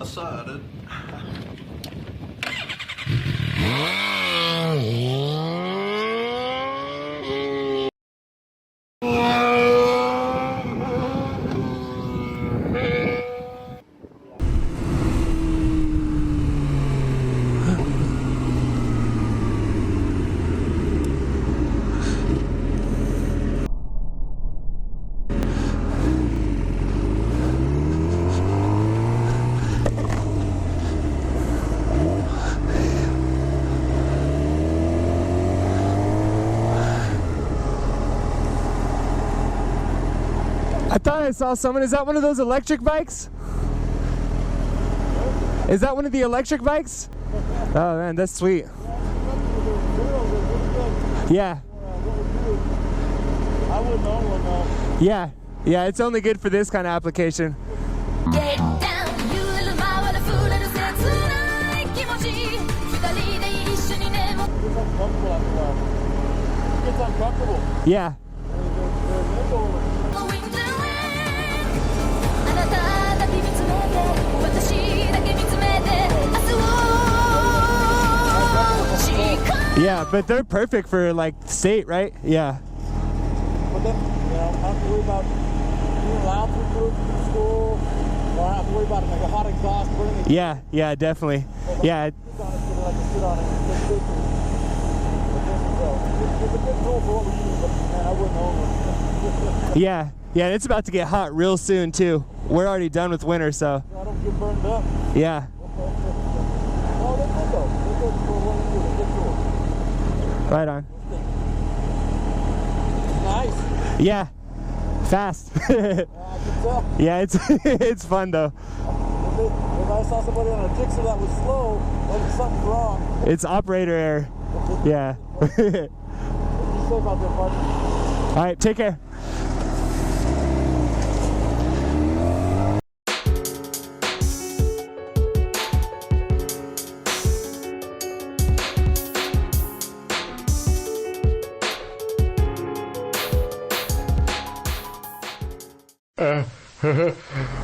decided. I thought I saw someone. Is that one of those electric bikes? Is that one of the electric bikes? Oh man, that's sweet. Yeah. I wouldn't own one though. Yeah. Yeah, it's only good for this kind of application. Get down, you little mama, fool, and it's It's uncomfortable. Yeah. Yeah, but they're perfect for like state, right? Yeah. But then, you know, I don't have to worry about being allowed to go to school, or I don't have to worry about like a hot exhaust burning. Yeah, yeah, definitely. Yeah. It's a good tool for what we use, but man, I wouldn't own one. Yeah, yeah, it's about to get hot real soon too. We're already done with winter, so. I don't get burned up. Yeah. Oh, they're good though. They're good for what we do. They're good tools. Right on. Nice. Yeah. Fast. I can tell. Yeah, it's fun though. If I saw somebody on a Gixxer that was slow, then something's wrong. It's operator error. Yeah. Be safe out there, buddy. All right, take care.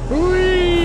Whee!